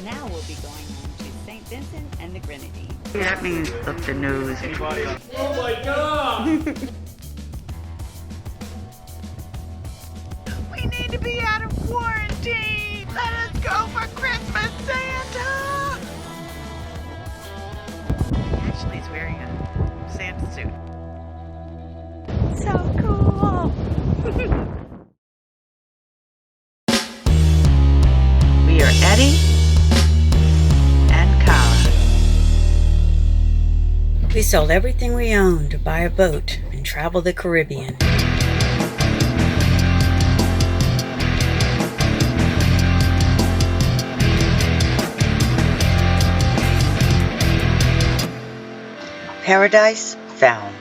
now we'll be going on to St Vincent and the Grenadines. That means up the nose. Oh my God! We need to be out of quarantine. Let us go for Christmas, Santa. Ashley's wearing a Santa suit. So cool. We are Eddie and Kara. We sold everything we owned to buy a boat and travel the Caribbean. Paradise found.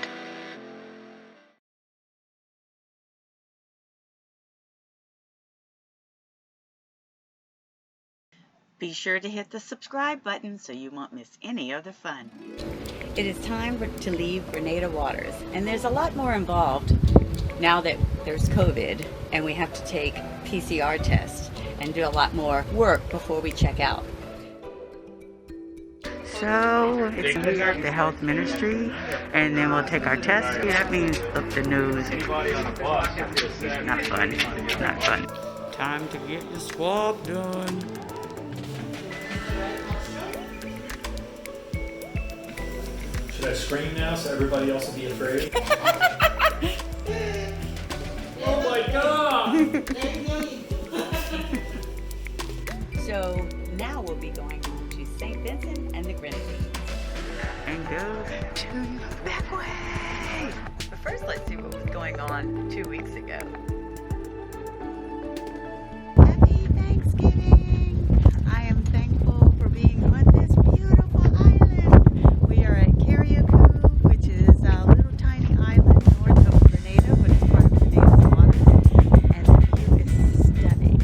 Be sure to hit the subscribe button so you won't miss any of the fun. It is time to leave Grenada waters, and there's a lot more involved now that there's COVID and we have to take PCR tests and do a lot more work before we check out. So it's the health ministry, and then we'll take our test. That means up the nose. Not fun. Not fun. Time to get the swab done. Should I scream now so everybody else will be afraid? Oh my God! So now we'll be going on to St Vincent and the Grenadines. And go to the back way. But first, let's see what was going on 2 weeks ago. Happy Thanksgiving! I am thankful for being on this beautiful island. We are at Carriacou, which is a little tiny island north of Grenada, but it's part of Grenada's waters, and the view is stunning.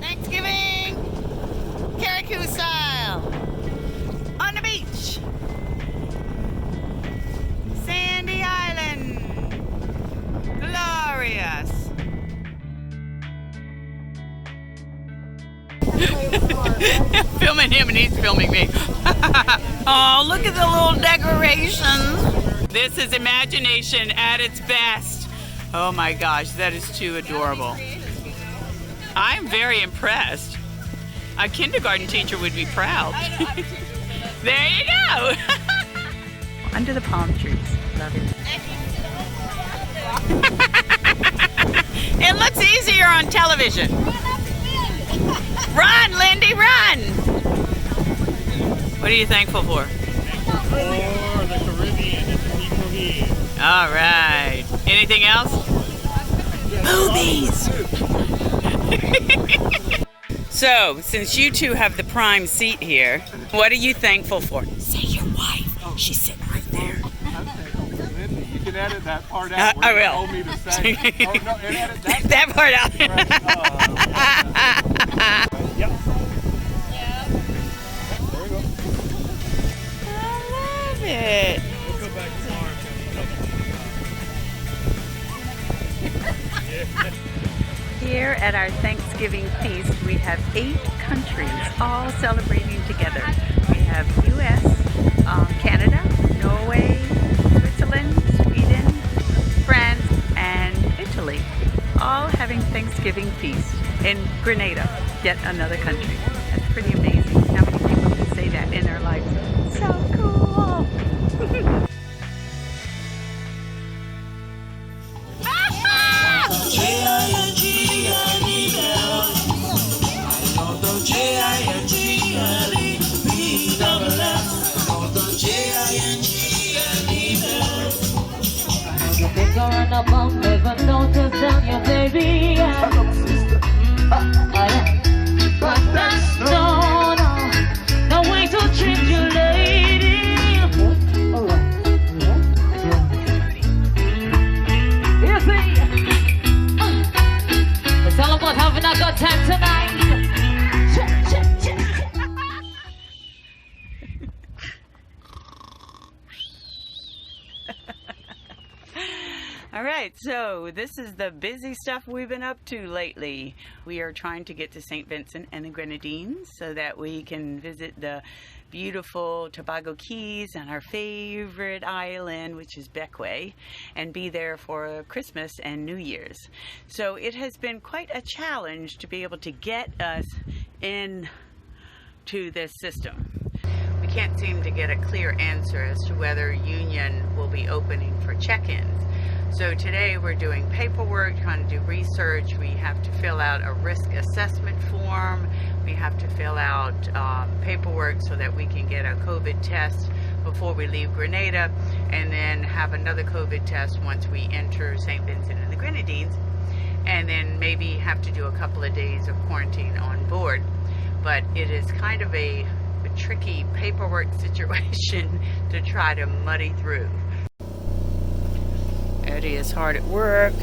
Thanksgiving! Carriacou style! On the beach! Sandy Island! Glorious! Filming him and he's filming me. Oh, look at the little decorations! This is imagination at its best. Oh my gosh, that is too adorable. I'm very impressed. A kindergarten teacher would be proud. There you go. Under the palm trees. Love it. It looks easier on television. Run, Lindy, run. What are you thankful for? For the Caribbean and the people here. All right. Anything else? Movies. So, since you two have the prime seat here, what are you thankful for? Say your wife. She's sitting right there. I'm thankful for Lindy. You can edit that part out. I will. You told me to say. Oh, no, and edit That part out. Yep. There we go. I love it. We'll go back tomorrow. Here at our Thanksgiving feast, we have 8 countries all celebrating together. We have U.S., Canada, Norway, Switzerland, Sweden, France, and Italy, all having Thanksgiving feast in Grenada, yet another country. That's pretty amazing. How many people can say that in their lives? So cool! Never notice down your baby. But that's no way to treat you, lady. You see, it's all about having a good time tonight. So this is the busy stuff we've been up to lately. We are trying to get to St. Vincent and the Grenadines so that we can visit the beautiful Tobago Keys and our favorite island, which is Bequia, and be there for Christmas and New Year's. So it has been quite a challenge to be able to get us in to this system. We can't seem to get a clear answer as to whether Union will be opening for check-ins. So today we're doing paperwork, trying to do research. We have to fill out a risk assessment form. We have to fill out paperwork so that we can get a COVID test before we leave Grenada, and then have another COVID test once we enter St. Vincent and the Grenadines, and then maybe have to do a couple of days of quarantine on board. But it is kind of a tricky paperwork situation to try to muddy through. Eddie is hard at work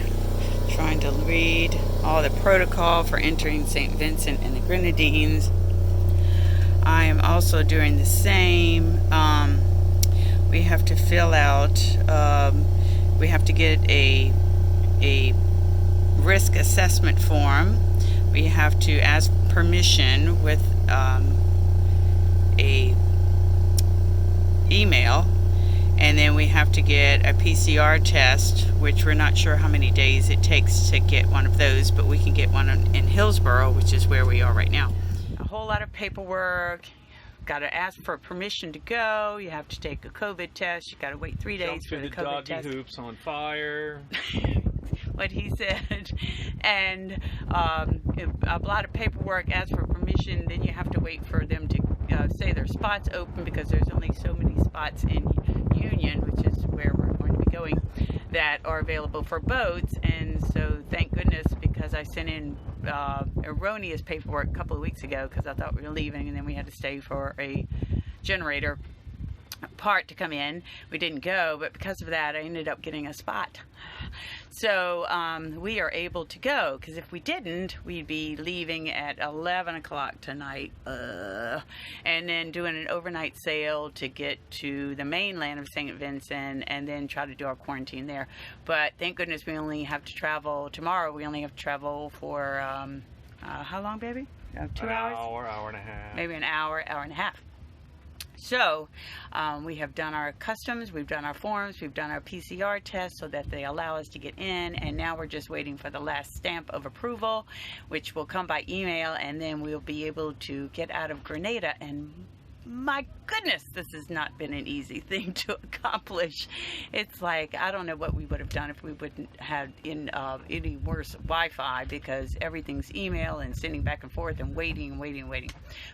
trying to read all the protocol for entering St. Vincent and the Grenadines. I am also doing the same. We have to fill out, we have to get a risk assessment form. We have to ask permission with a email, and then we have to get a PCR test, which we're not sure how many days it takes to get one of those, but we can get one in Hillsborough, which is where we are right now. A whole lot of paperwork. Got to ask for permission to go. You have to take a COVID test. You got to wait 3 days for the COVID test. Doggy hoops on fire. What he said. And a lot of paperwork, ask for permission, then you have to wait for them to say their spots open, because there's only so many spots in Union, which is where we're going to be going, that are available for boats. And so thank goodness, because I sent in erroneous paperwork a couple of weeks ago because I thought we were leaving, and then we had to stay for a generator part to come in. We didn't go, but because of that I ended up getting a spot. So we are able to go, because if we didn't, we'd be leaving at 11 o'clock tonight, and then doing an overnight sail to get to the mainland of St. Vincent, and then try to do our quarantine there. But thank goodness we only have to travel tomorrow. We only have to travel for how long, baby? 2 hours? Hour and a half. Maybe an hour and a half. So we have done our customs, we've done our forms, we've done our PCR test so that they allow us to get in, and now we're just waiting for the last stamp of approval, which will come by email, and then we'll be able to get out of Grenada. And my goodness, this has not been an easy thing to accomplish. It's like, I don't know what we would have done if we wouldn't have any worse Wi-Fi, because everything's email and sending back and forth and waiting.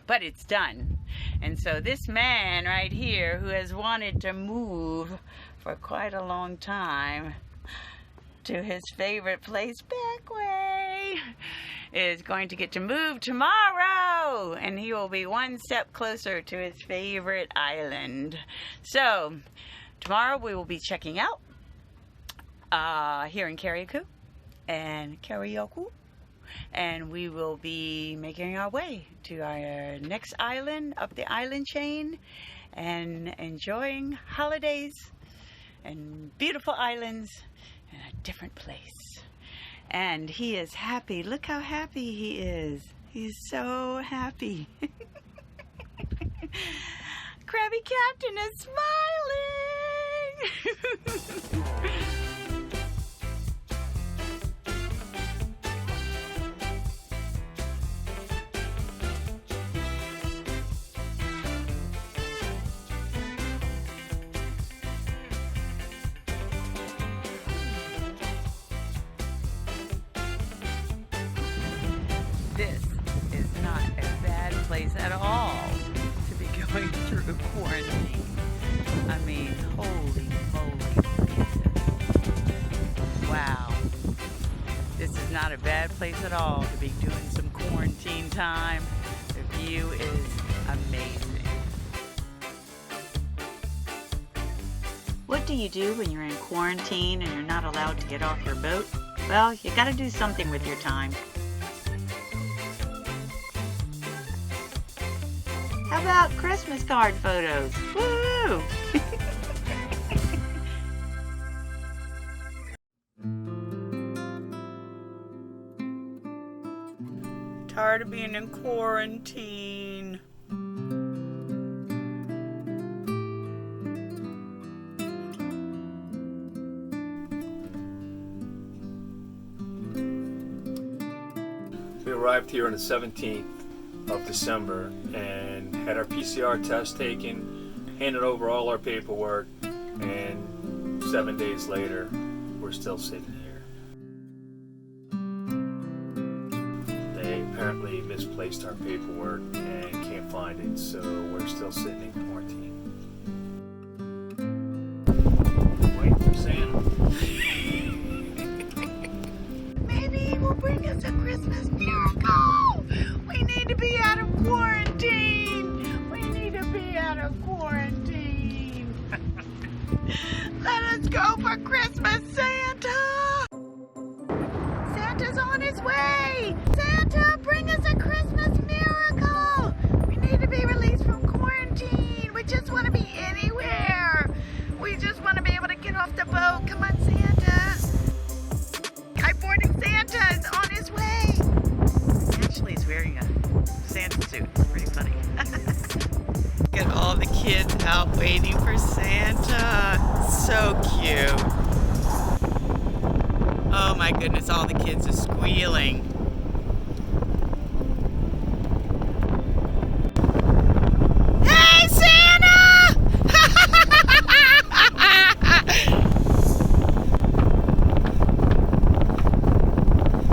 But it's done. And so this man right here, who has wanted to move for quite a long time to his favorite place, Bequia, is going to get to move tomorrow, and he will be one step closer to his favorite island. So tomorrow we will be checking out here in Carriacou and Carriacou, and we will be making our way to our next island up the island chain and enjoying holidays and beautiful islands in a different place. And he is happy. Look how happy he is. He's so happy. Krabby Captain is smiling. This is not a bad place at all to be going through quarantine. I mean, holy moly. Wow. This is not a bad place at all to be doing some quarantine time. The view is amazing. What do you do when you're in quarantine and you're not allowed to get off your boat? Well, you gotta do something with your time. How about Christmas card photos? Woo! Tired of being in quarantine. We arrived here on the 17th of December and had our PCR test taken, handed over all our paperwork, and 7 days later, we're still sitting here. They apparently misplaced our paperwork and can't find it, so we're still sitting in quarantine. Waiting for Santa. Maybe he will bring us a Christmas miracle. We need to be out of quarantine. We need to be out of quarantine. Let us go for Christmas, Santa. Santa's on his way. Santa, bring us a Christmas miracle. We need to be released from quarantine. We just want to be anywhere. We just want to be able to get off the boat. Come on, Santa. Kite Boarding Santa is on his way. Actually, he's wearing a Santa suit. It's pretty funny. Look at all the kids out waiting for Santa. So cute. Oh my goodness, all the kids are squealing. Hey, Santa!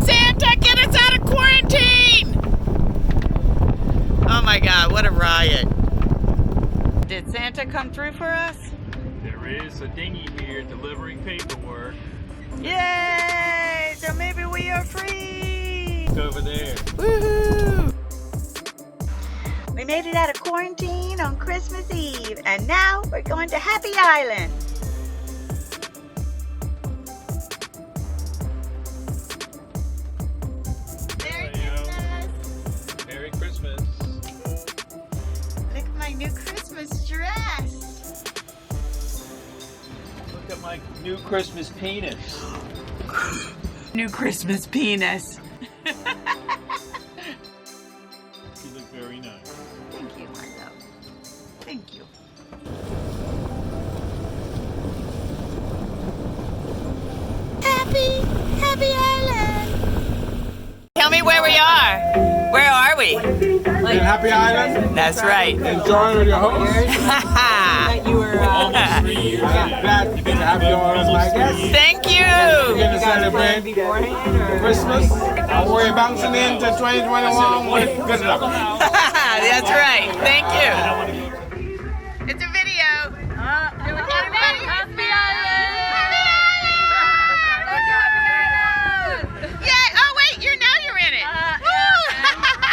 Santa, get us out of quarantine! Oh my God, what a riot. Did Santa come through for us? There is a dinghy here delivering paperwork. Yay! So maybe we are free! It's over there. Woohoo! We made it out of quarantine on Christmas Eve, and now we're going to Happy Island. Merry Christmas! Merry Christmas. Look at my new Christmas dress. Look at my new Christmas penis. New Christmas penis. You look very nice. Thank you, my love. Thank you. Happy Island. Tell me where we are. Where are we? In Happy Island, That's right. enjoying with your host. You were Almost 3 years. Glad to have you as my guest. Thank you. We're going to celebrate Christmas. We're bouncing into 2021 with good luck. That's right. Thank you. It's a video. Happy Island! Yeah. Oh wait, you're in it.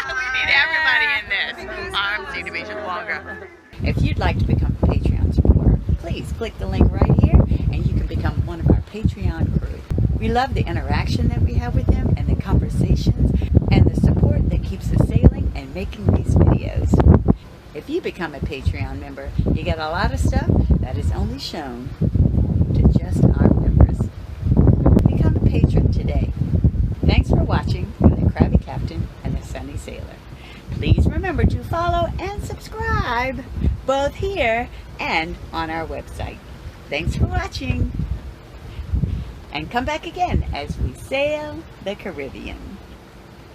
We need everybody in this. Arms need to be longer. If you'd like to become a Patreon supporter, please click the link right here and you can become one of our Patreon crew. We love the interaction that we have with them and the conversations and the support that keeps us sailing and making these videos. If you become a Patreon member, you get a lot of stuff that is only shown to just our members. Become a patron today. Thanks for watching from the Krabby Captain and the Sunny Sailor. Please remember to follow and subscribe both here and on our website. Thanks for watching. And come back again as we sail the Caribbean.